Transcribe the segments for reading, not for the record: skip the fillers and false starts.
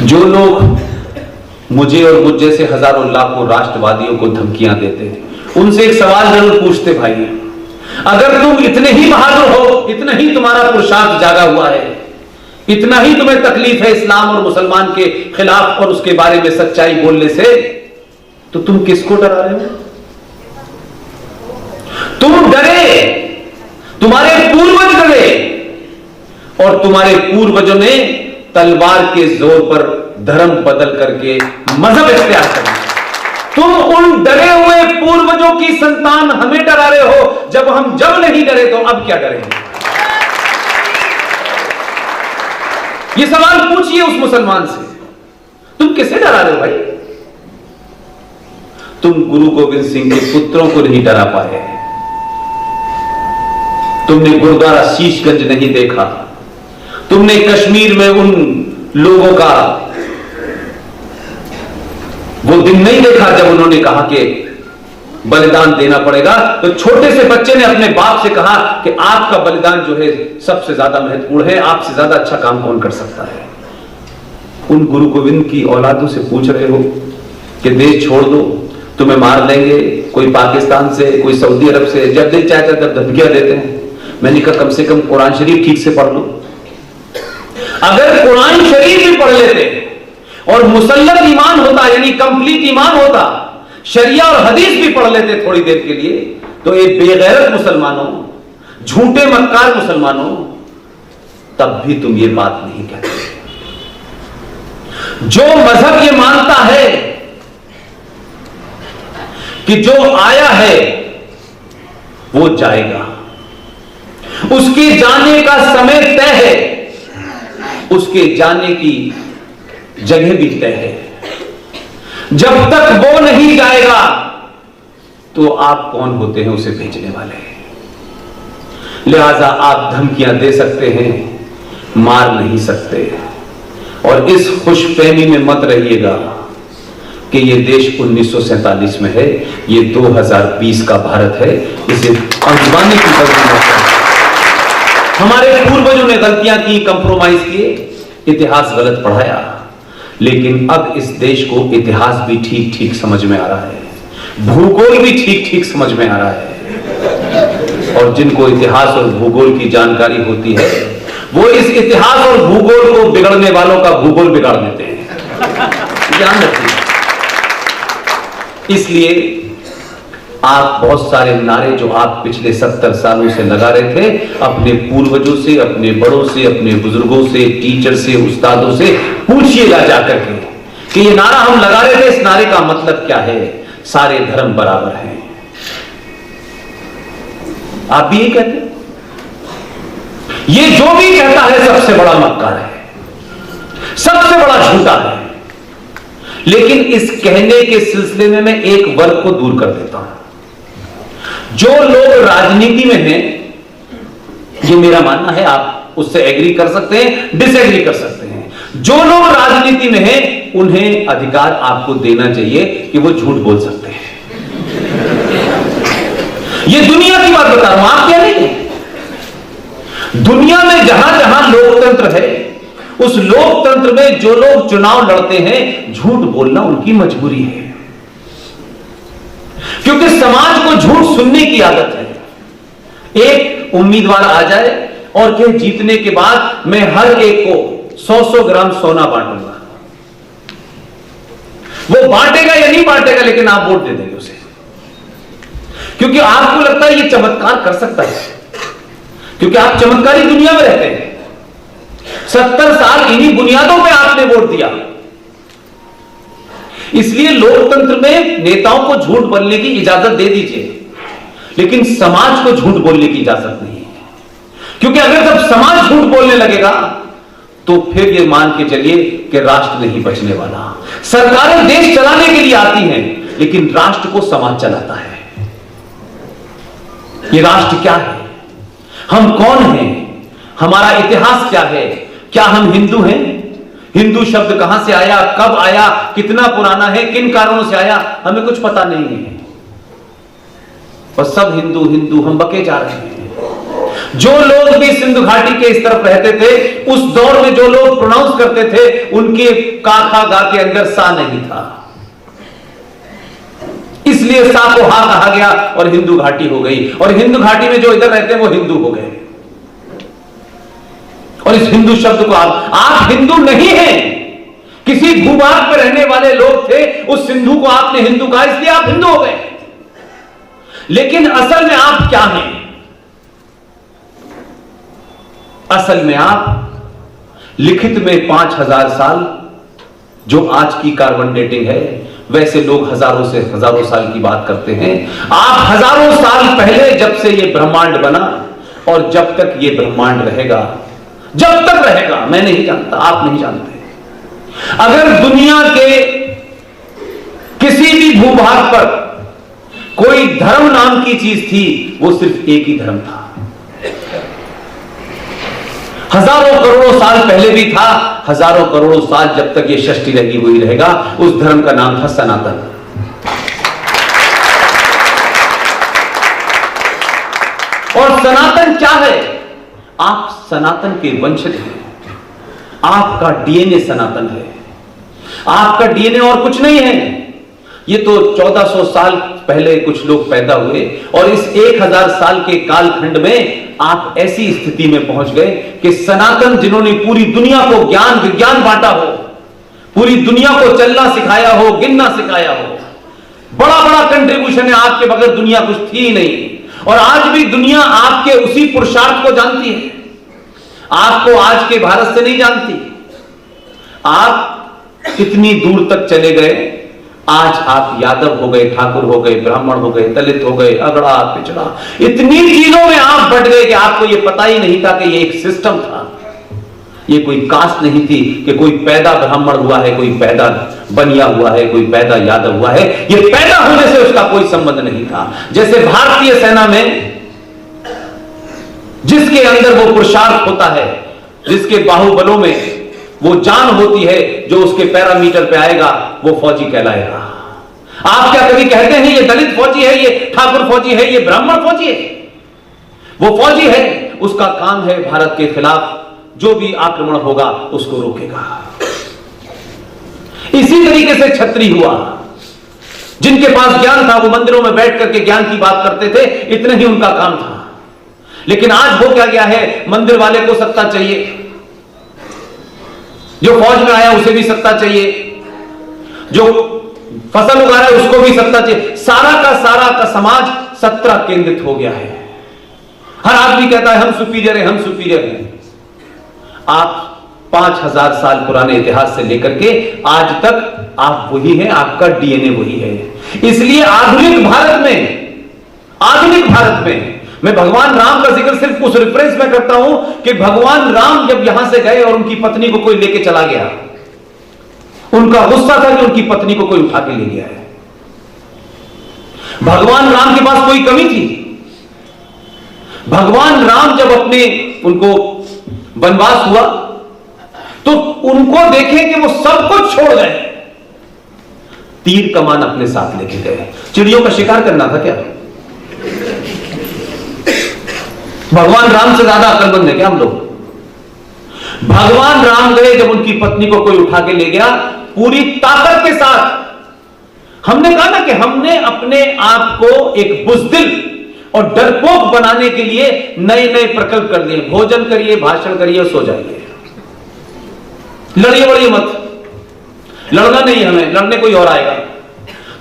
जो लोग मुझे और मुझ जैसे हजारों लाखों राष्ट्रवादियों को धमकियां देते हैं, उनसे एक सवाल जरूर पूछते भाई, अगर तुम इतने ही बहादुर हो, इतना ही तुम्हारा पुरुषार्थ जागा हुआ है, इतना ही तुम्हें तकलीफ है इस्लाम और मुसलमान के खिलाफ और उसके बारे में सच्चाई बोलने से, तो तुम किसको डरा रहे हो? तुम डरे, तुम्हारे पूर्वज डरे, और तुम्हारे पूर्वजों ने तलवार के जोर पर धर्म बदल करके मजहब इख्तियार कर। तुम उन डरे हुए पूर्वजों की संतान हमें डरा रहे हो, जब नहीं डरे तो अब क्या डरेंगे? ये सवाल पूछिए उस मुसलमान से, तुम किसे डरा रहे हो भाई? तुम गुरु गोविंद सिंह के पुत्रों को नहीं डरा पाए, तुमने गुरुद्वारा शीशगंज नहीं देखा, तुमने कश्मीर में उन लोगों का वो दिन नहीं देखा जब उन्होंने कहा कि बलिदान देना पड़ेगा। तो छोटे से बच्चे ने अपने बाप से कहा कि आपका बलिदान जो है सबसे ज्यादा महत्वपूर्ण है, आपसे ज्यादा अच्छा काम कौन कर सकता है? उन गुरु गोविंद की औलादों से पूछ रहे हो कि देश छोड़ दो, तुम्हें मार देंगे, कोई पाकिस्तान से, कोई सऊदी अरब से, जब दिल चाहता तब धमकियां देते हैं। मैंने कहा कम से कम कुरान शरीफ ठीक से पढ़ लो। अगर कुरान शरीफ भी पढ़ लेते और मुसल्लम ईमान होता, यानी कंप्लीट ईमान होता, शरिया और हदीस भी पढ़ लेते थोड़ी देर के लिए, तो ये बेगैरत मुसलमानों, झूठे मक्कार मुसलमानों, तब भी तुम ये बात नहीं कहते। जो मजहब ये मानता है कि जो आया है वो जाएगा, उसके जाने का समय तय है, उसके जाने की जगह भी तय है, जब तक वो नहीं जाएगा तो आप कौन होते हैं उसे भेजने वाले? लिहाजा आप धमकियां दे सकते हैं, मार नहीं सकते। और इस खुशफहमी में मत रहिएगा कि ये देश 1947 में है, ये 2020 का भारत है, इसे अनजाने की गलती मत करें। हमारे पूर्वजों ने गलतियां की, कंप्रोमाइज किए, इतिहास गलत पढ़ाया, लेकिन अब इस देश को इतिहास भी ठीक ठीक समझ में आ रहा है, भूगोल भी ठीक ठीक समझ में आ रहा है। और जिनको इतिहास और भूगोल की जानकारी होती है, वो इस इतिहास और भूगोल को बिगड़ने वालों का भूगोल बिगाड़ देते हैं, ध्यान रखिए। इसलिए आप बहुत सारे नारे जो आप पिछले 70 सालों से लगा रहे थे, अपने पूर्वजों से, अपने बड़ों से, अपने बुजुर्गों से, टीचर से, उस्तादों से पूछिएगा जाकर के कि ये नारा हम लगा रहे थे, इस नारे का मतलब क्या है? सारे धर्म बराबर हैं। आप भी यही कहते हैं? ये जो भी कहता है सबसे बड़ा मक्कार है, सबसे बड़ा झूठा है। लेकिन इस कहने के सिलसिले में मैं एक वर्ग को दूर कर देता हूं। जो लोग राजनीति में हैं, ये मेरा मानना है, आप उससे एग्री कर सकते हैं, डिसएग्री कर सकते हैं। जो लोग राजनीति में हैं, उन्हें अधिकार आपको देना चाहिए कि वो झूठ बोल सकते हैं। ये दुनिया की बात बता रहा हूं, आप क्या नहीं। दुनिया में जहां जहां लोकतंत्र है, उस लोकतंत्र में जो लोग चुनाव लड़ते हैं, झूठ बोलना उनकी मजबूरी है, क्योंकि समाज को झूठ सुनने की आदत है। एक उम्मीदवार आ जाए और कहे जीतने के बाद मैं हर एक को 100-100 ग्राम सोना बांटूंगा। वो बांटेगा या नहीं बांटेगा, लेकिन आप वोट दे देंगे उसे, क्योंकि आपको लगता है ये चमत्कार कर सकता है, क्योंकि आप चमत्कारी दुनिया में रहते हैं। 70 साल इन्हीं बुनियादों पे आपने वोट दिया। इसलिए लोकतंत्र में नेताओं को झूठ बोलने की इजाजत दे दीजिए, लेकिन समाज को झूठ बोलने की इजाजत नहीं है, क्योंकि अगर जब समाज झूठ बोलने लगेगा तो फिर ये मान के चलिए कि राष्ट्र नहीं बचने वाला। सरकारें देश चलाने के लिए आती हैं, लेकिन राष्ट्र को समाज चलाता है। ये राष्ट्र क्या है, हम कौन हैं, हमारा इतिहास क्या है, क्या हम हिंदू हैं? हिंदू शब्द कहां से आया, कब आया, कितना पुराना है, किन कारणों से आया, हमें कुछ पता नहीं है। बस सब हिंदू हिंदू हम बके जा रहे हैं। जो लोग भी सिंधु घाटी के इस तरफ रहते थे, उस दौर में जो लोग प्रोनाउंस करते थे, उनके काखा गा के अंदर सा नहीं था, इसलिए सा को हा कहा गया और हिंदू घाटी हो गई। और हिंदू घाटी में जो इधर रहते हैं वो हिंदू हो गए। और इस हिंदू शब्द को आप हिंदू नहीं हैं, किसी भूभाग पर रहने वाले लोग थे, उस सिंधु को आपने हिंदू कहा, इसलिए आप हिंदू हो गए। लेकिन असल में आप क्या हैं? असल में आप लिखित में 5000 साल, जो आज की कार्बन डेटिंग है, वैसे लोग हजारों से हजारों साल की बात करते हैं। आप हजारों साल पहले, जब से यह ब्रह्मांड बना और जब तक यह ब्रह्मांड रहेगा, जब तक रहेगा, मैं नहीं जानता, आप नहीं जानते। अगर दुनिया के किसी भी भूभाग पर कोई धर्म नाम की चीज थी, वो सिर्फ एक ही धर्म था। हजारों करोड़ों साल पहले भी था, हजारों करोड़ों साल जब तक ये षष्ठी लगी हुई रहेगा, उस धर्म का नाम था सनातन। और सनातन क्या है? आप सनातन के वंशज हैं, आपका डीएनए सनातन है, आपका डीएनए और कुछ नहीं है। ये तो 1400 साल पहले कुछ लोग पैदा हुए और इस 1000 साल के कालखंड में आप ऐसी स्थिति में पहुंच गए कि सनातन, जिन्होंने पूरी दुनिया को ज्ञान विज्ञान बांटा हो, पूरी दुनिया को चलना सिखाया हो, गिनना सिखाया हो, बड़ा बड़ा कंट्रीब्यूशन है, आपके बगैर दुनिया कुछ थी ही नहीं। और आज भी दुनिया आपके उसी पुरुषार्थ को जानती है, आपको आज के भारत से नहीं जानती। आप कितनी दूर तक चले गए, आज आप यादव हो गए, ठाकुर हो गए, ब्राह्मण हो गए, दलित हो गए, अगड़ा पिछड़ा, इतनी चीजों में आप बढ़ गए कि आपको यह पता ही नहीं था कि यह एक सिस्टम था। ये कोई कास्ट नहीं थी कि कोई पैदा ब्राह्मण हुआ है, कोई पैदा बनिया हुआ है, कोई पैदा यादव हुआ है। ये पैदा होने से उसका कोई संबंध नहीं था। जैसे भारतीय सेना में जिसके अंदर वो पुरुषार्थ होता है, जिसके बाहुबलों में वो जान होती है, जो उसके पैरामीटर पे आएगा वो फौजी कहलाएगा। आप क्या कभी कहते हैं ये दलित फौजी है, ये ठाकुर फौजी है, ये ब्राह्मण फौजी है? वो फौजी है, उसका काम है भारत के खिलाफ जो भी आक्रमण होगा उसको रोकेगा। इसी तरीके से क्षत्रिय हुआ, जिनके पास ज्ञान था वो मंदिरों में बैठ करके ज्ञान की बात करते थे, इतना ही उनका काम था। लेकिन आज हो क्या गया है, मंदिर वाले को सत्ता चाहिए, जो फौज में आया उसे भी सत्ता चाहिए, जो फसल उगा रहा है उसको भी सत्ता चाहिए। सारा का समाज सत्ता केंद्रित हो गया है। हर आदमी कहता है हम सुपीरियर हैं, हम सुपीरियर हैं। आप 5000 साल पुराने इतिहास से लेकर के आज तक आप वही हैं, आपका डीएनए वही है। इसलिए आधुनिक भारत में मैं भगवान राम का जिक्र सिर्फ उस रेफरेंस में करता हूं कि भगवान राम जब यहां से गए और उनकी पत्नी को कोई लेके चला गया, उनका गुस्सा था कि उनकी पत्नी को कोई उठा के ले गया है। भगवान राम के पास कोई कमी थी? भगवान राम जब उनको वनवास हुआ तो उनको देखे कि वो सब कुछ छोड़ गए, तीर कमान अपने साथ लेके गए। चिड़ियों का शिकार करना था क्या? भगवान राम से ज्यादा अकलमंद है क्या हम लोग? भगवान राम गए, जब उनकी पत्नी को कोई उठा के ले गया पूरी ताकत के साथ। हमने कहा ना कि हमने अपने आप को एक बुज़दिल और डरपोक बनाने के लिए नए नए प्रकल्प कर दिए। भोजन करिए, भाषण करिए, सो जाइए, लड़िए बड़िए मत। लड़ना नहीं, हमें लड़ने कोई और आएगा।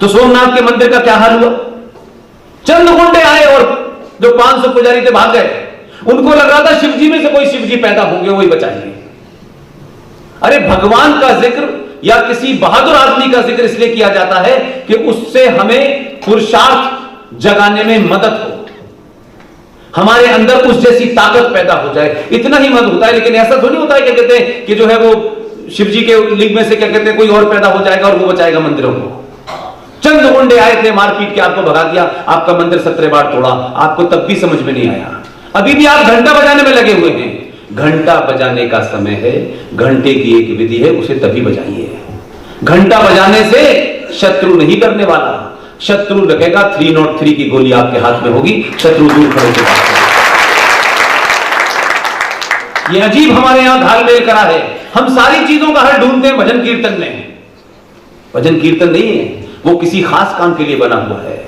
तो सोमनाथ के मंदिर का क्या हाल हुआ? चंद गुंडे आए और जो 500 पुजारी थे भाग गए। उनको लग रहा था शिवजी में से कोई शिवजी पैदा होंगे, वही बचाएंगे। अरे भगवान का जिक्र या किसी बहादुर आदमी का जिक्र इसलिए किया जाता है कि उससे हमें पुरुषार्थ जगाने में मदद हो, हमारे अंदर उस जैसी ताकत पैदा हो जाए, इतना ही मदद होता है। लेकिन ऐसा थोड़ी होता है क्या कहते हैं कि जो है वो शिवजी के लिंग में से क्या कहते हैं कोई और पैदा हो जाएगा और वो बचाएगा मंदिरों को। चंद गुंडे आए थे, मारपीट के आपको भगा दिया, आपका मंदिर 17 बार तोड़ा, आपको तब भी समझ में नहीं आया। अभी भी आप घंटा बजाने में लगे हुए हैं। घंटा बजाने का समय है, घंटे की एक विधि है, उसे तभी बजाइए। घंटा बजाने से शत्रु नहीं डरने वाला, शत्रु लगेगा 303 की गोली आपके हाथ में होगी, शत्रु दूर खड़े के पास। ये अजीब हमारे यहां घालमेल करा है। हम सारी चीजों का हल ढूंढते हैं भजन कीर्तन में। भजन कीर्तन नहीं है, वो किसी खास काम के लिए बना हुआ है।